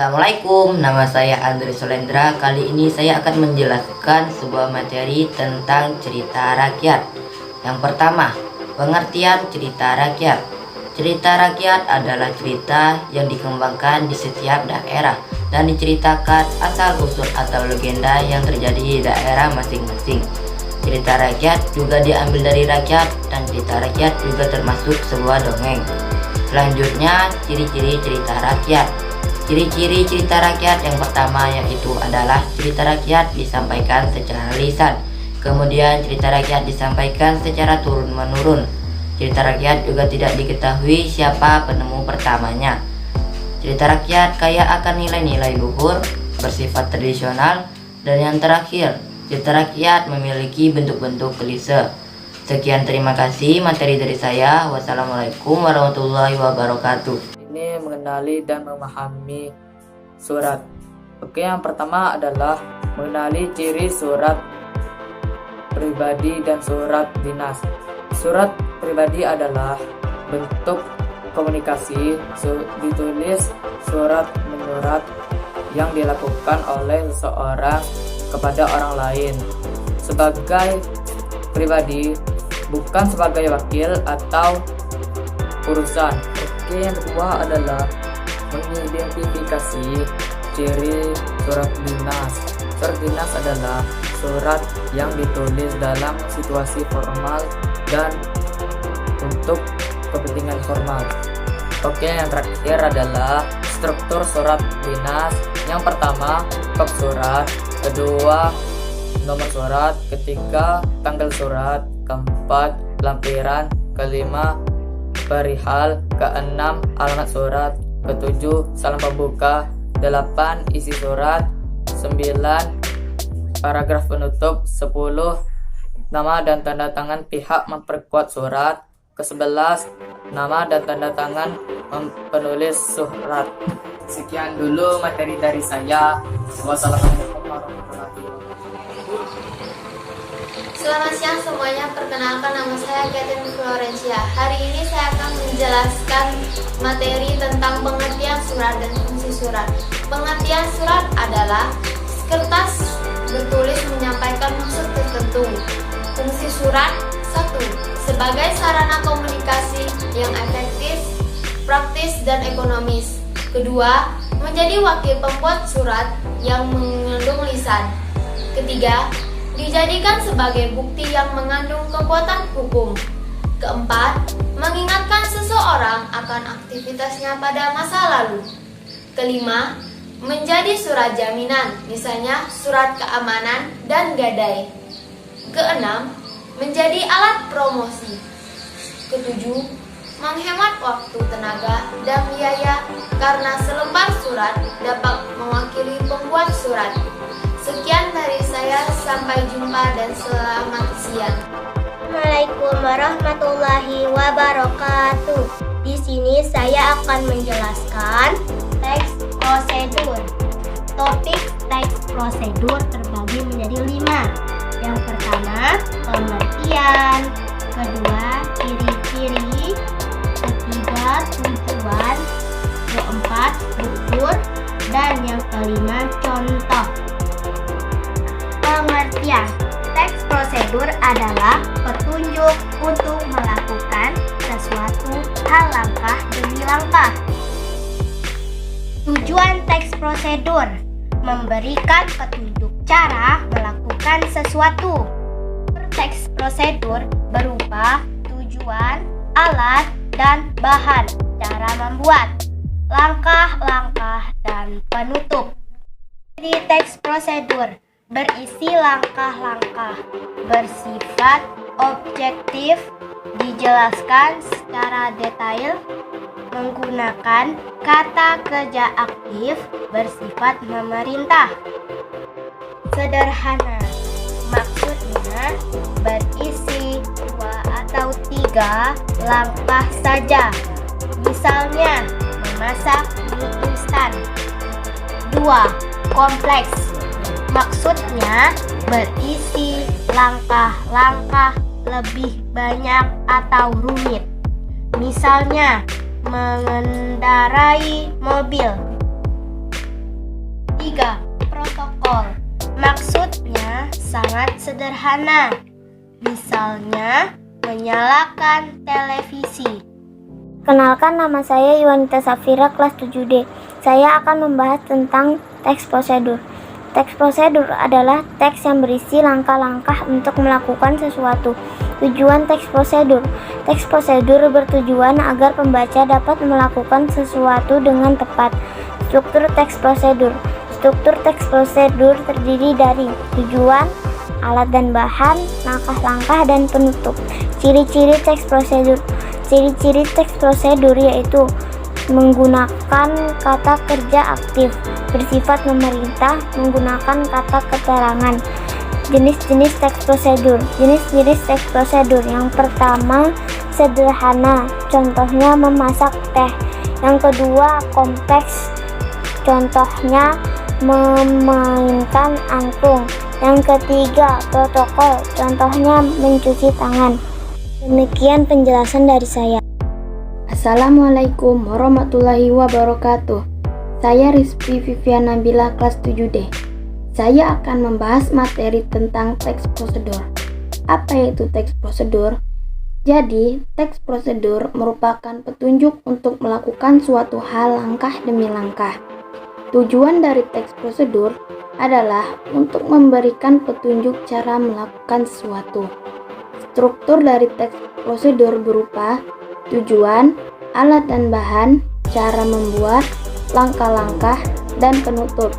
Assalamualaikum, nama saya Andri Solendra. Kali ini saya akan menjelaskan sebuah materi tentang cerita rakyat. Yang pertama, pengertian cerita rakyat. Cerita rakyat adalah cerita yang dikembangkan di setiap daerah dan diceritakan asal-usul atau legenda yang terjadi di daerah masing-masing. Cerita rakyat juga diambil dari rakyat dan cerita rakyat juga termasuk sebuah dongeng. Selanjutnya, ciri-ciri cerita rakyat. Ciri-ciri cerita rakyat yang pertama yaitu adalah cerita rakyat disampaikan secara lisan. Kemudian cerita rakyat disampaikan secara turun-menurun. Cerita rakyat juga tidak diketahui siapa penemu pertamanya. Cerita rakyat kaya akan nilai-nilai luhur, bersifat tradisional, dan yang terakhir, cerita rakyat memiliki bentuk-bentuk klise. Sekian, terima kasih materi dari saya. Wassalamualaikum warahmatullahi wabarakatuh. Ini mengenali dan memahami surat. Oke, yang pertama adalah mengenali ciri surat pribadi dan surat dinas. Surat pribadi adalah bentuk komunikasi ditulis surat menyurat yang dilakukan oleh seseorang kepada orang lain sebagai pribadi, bukan sebagai wakil atau urusan. Oke, yang kedua adalah mengidentifikasi ciri surat dinas. Surat dinas adalah surat yang ditulis dalam situasi formal dan untuk kepentingan formal. Oke, yang terakhir adalah struktur surat dinas. Yang pertama, kop surat, kedua, nomor surat, ketiga, tanggal surat, keempat, lampiran, kelima, perihal, keenam, alamat surat, ketujuh, salam pembuka, 8, isi surat, 9, paragraf penutup, 10, nama dan tanda tangan pihak memperkuat surat, ke-11, nama dan tanda tangan penulis surat. Sekian dulu materi dari saya. Wassalamualaikum warahmatullahi wabarakatuh. Selamat siang semuanya, perkenalkan nama saya Catherine Florencia. Hari ini saya akan menjelaskan materi tentang pengertian surat dan fungsi surat. Pengertian surat adalah kertas bertulis menyampaikan maksud tertentu. Fungsi surat: 1. Sebagai sarana komunikasi yang efektif, praktis, dan ekonomis. Kedua, menjadi wakil pembuat surat yang mengandung lisan. Ketiga, dijadikan sebagai bukti yang mengandung kekuatan hukum. Keempat, mengingatkan seseorang akan aktivitasnya pada masa lalu. Kelima, menjadi surat jaminan, misalnya surat keamanan dan gadai. Keenam, menjadi alat promosi. Ketujuh, menghemat waktu, tenaga, dan biaya karena selembar surat dapat mewakili pembuat surat. Sekian dari saya, sampai jumpa dan selamat siang. Assalamualaikum warahmatullahi wabarakatuh. Di sini saya akan menjelaskan teks prosedur. Topik teks prosedur terbagi menjadi 5. Yang pertama, pengertian. Kedua, ciri-ciri. Ketiga, tujuan. Keempat, struktur. Dan yang kelima, contoh. Pengertian. Teks prosedur adalah petunjuk untuk melakukan sesuatu hal langkah demi langkah. Tujuan teks prosedur: memberikan petunjuk cara melakukan sesuatu. Teks prosedur berupa tujuan, alat, dan bahan, cara membuat, langkah-langkah, dan penutup. Di teks prosedur berisi langkah-langkah, bersifat objektif, dijelaskan secara detail, menggunakan kata kerja aktif, bersifat memerintah. Sederhana, maksudnya berisi 2 atau 3 langkah saja. Misalnya, memasak mie instan. 2. Kompleks, maksudnya berisi langkah-langkah lebih banyak atau rumit. Misalnya, mengendarai mobil. 3. Protokol. Maksudnya sangat sederhana. Misalnya, menyalakan televisi. Kenalkan, nama saya Yuanita Safira, kelas 7D. Saya akan membahas tentang teks prosedur. Teks prosedur adalah teks yang berisi langkah-langkah untuk melakukan sesuatu. Tujuan teks prosedur. Teks prosedur bertujuan agar pembaca dapat melakukan sesuatu dengan tepat. Struktur teks prosedur. Struktur teks prosedur terdiri dari tujuan, alat dan bahan, langkah-langkah, dan penutup. Ciri-ciri teks prosedur. Ciri-ciri teks prosedur yaitu menggunakan kata kerja aktif, bersifat memerintah, menggunakan kata keterangan. Jenis-jenis teks prosedur. Jenis-jenis teks prosedur. Yang pertama, sederhana, contohnya memasak teh. Yang kedua, kompleks, contohnya memainkan angklung. Yang ketiga, protokol, contohnya mencuci tangan. Demikian penjelasan dari saya. Assalamualaikum warahmatullahi wabarakatuh. Saya Rizky Vivian Nabila, kelas 7D. Saya akan membahas materi tentang teks prosedur. Apa itu teks prosedur? Jadi, teks prosedur merupakan petunjuk untuk melakukan suatu hal langkah demi langkah. Tujuan dari teks prosedur adalah untuk memberikan petunjuk cara melakukan sesuatu. Struktur dari teks prosedur berupa tujuan, alat dan bahan, cara membuat, langkah-langkah, dan penutup.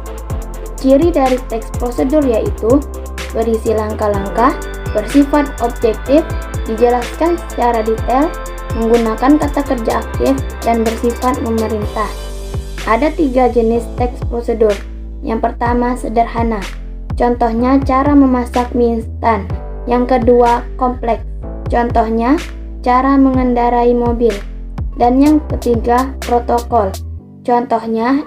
Ciri dari teks prosedur yaitu berisi langkah-langkah, bersifat objektif, dijelaskan secara detail, menggunakan kata kerja aktif, dan bersifat memerintah. Ada 3 jenis teks prosedur. Yang pertama, sederhana. Contohnya cara memasak mie instan. Yang kedua, kompleks. Contohnya, cara mengendarai mobil. Dan yang ketiga, protokol. Contohnya,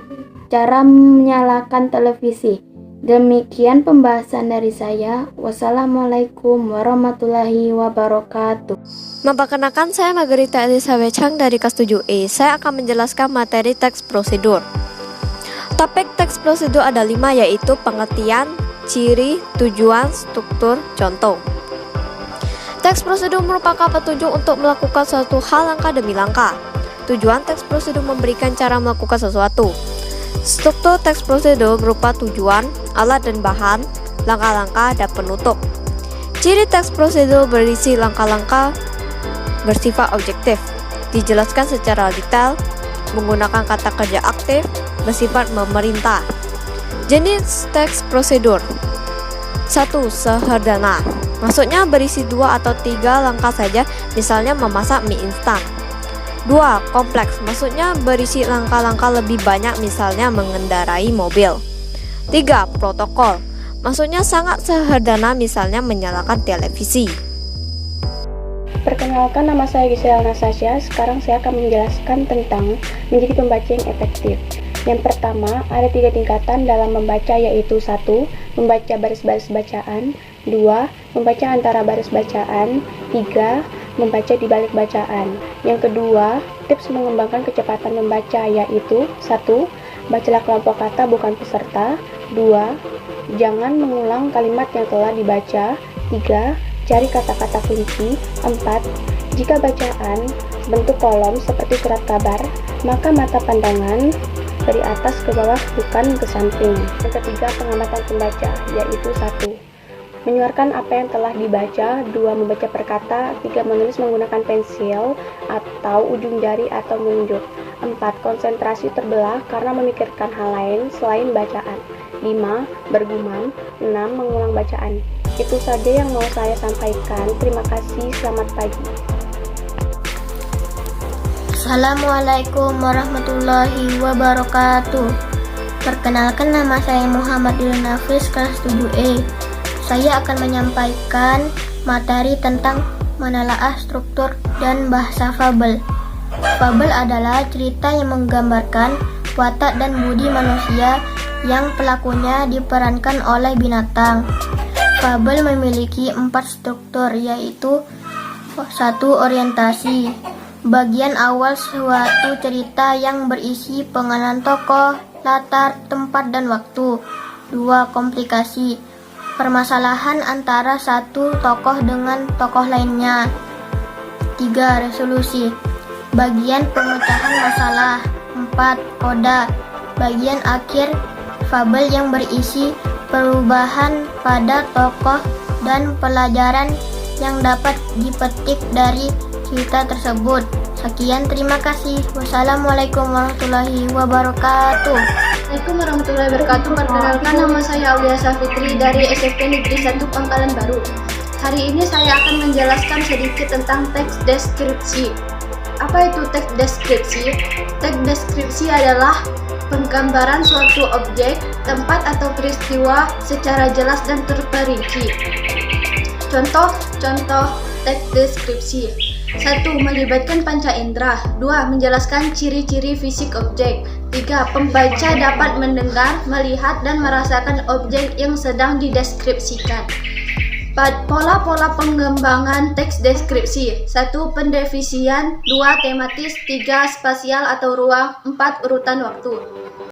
cara menyalakan televisi. Demikian pembahasan dari saya. Wassalamualaikum warahmatullahi wabarakatuh. Memperkenalkan, saya Margarita Elizabeth Chang dari kelas 7E. Saya akan menjelaskan materi teks prosedur. Topik teks prosedur ada 5, yaitu pengertian, ciri, tujuan, struktur, contoh. Teks prosedur merupakan petunjuk untuk melakukan suatu hal langkah demi langkah. Tujuan teks prosedur memberikan cara melakukan sesuatu. Struktur teks prosedur berupa tujuan, alat dan bahan, langkah-langkah, dan penutup. Ciri teks prosedur berisi langkah-langkah bersifat objektif, dijelaskan secara detail, menggunakan kata kerja aktif, bersifat memerintah. Jenis teks prosedur. 1. Sederhana. Maksudnya berisi 2 atau 3 langkah saja, misalnya memasak mie instan. 2. Kompleks. Maksudnya berisi langkah-langkah lebih banyak, misalnya mengendarai mobil. 3. Protokol. Maksudnya sangat sederhana, misalnya menyalakan televisi. Perkenalkan, nama saya Gisela Anastasia. Sekarang saya akan menjelaskan tentang menjadi pembaca yang efektif. Yang pertama, ada 3 tingkatan dalam membaca, yaitu 1. Membaca baris-baris bacaan, 2. Membaca antara baris bacaan, 3. Membaca di balik bacaan. Yang kedua, tips mengembangkan kecepatan membaca, yaitu 1. Bacalah kelompok kata bukan peserta, 2. Jangan mengulang kalimat yang telah dibaca, 3. Cari kata-kata kunci, 4. Jika bacaan bentuk kolom seperti surat kabar, maka mata pandangan dari atas ke bawah bukan ke samping. Yang ketiga, pengamatan pembaca, yaitu 1. Menyuarakan apa yang telah dibaca, 2. Membaca per kata, 3. Menulis menggunakan pensil atau ujung jari atau menunjuk, 4. Konsentrasi terbelah karena memikirkan hal lain selain bacaan, 5. Bergumam, 6. Mengulang bacaan. Itu saja yang mau saya sampaikan. Terima kasih, selamat pagi. Assalamualaikum warahmatullahi wabarakatuh. Perkenalkan, nama saya Muhammad Ilham Nafis, kelas 7E. Saya akan menyampaikan materi tentang menelaah struktur dan bahasa fabel. Fabel adalah cerita yang menggambarkan watak dan budi manusia yang pelakunya diperankan oleh binatang. Fabel memiliki 4 struktur, yaitu 1. Orientasi. Bagian awal suatu cerita yang berisi pengenalan tokoh, latar, tempat, dan waktu. 2. Komplikasi. Permasalahan antara satu tokoh dengan tokoh lainnya. 3. Resolusi. Bagian pemecahan masalah. 4. Koda. Bagian akhir fabel yang berisi perubahan pada tokoh dan pelajaran yang dapat dipetik dari cerita tersebut. Sekian, terima kasih. Wassalamualaikum warahmatullahi wabarakatuh. Assalamualaikum warahmatullahi wabarakatuh. Perkenalkan, nama saya Aulia Safitri dari SMP Negeri 1 Pangkalan Baru. Hari ini saya akan menjelaskan sedikit tentang teks deskripsi. Apa itu teks deskripsi? Teks deskripsi adalah penggambaran suatu objek, tempat atau peristiwa secara jelas dan terperinci. Contoh teks deskripsi. 1. Melibatkan panca indera. 2. Menjelaskan ciri-ciri fisik objek. 3. Pembaca dapat mendengar, melihat, dan merasakan objek yang sedang dideskripsikan. Pola-pola pengembangan teks deskripsi. 1. Pendefinisian. 2. Tematis. 3. Spasial atau ruang. 4. Urutan waktu.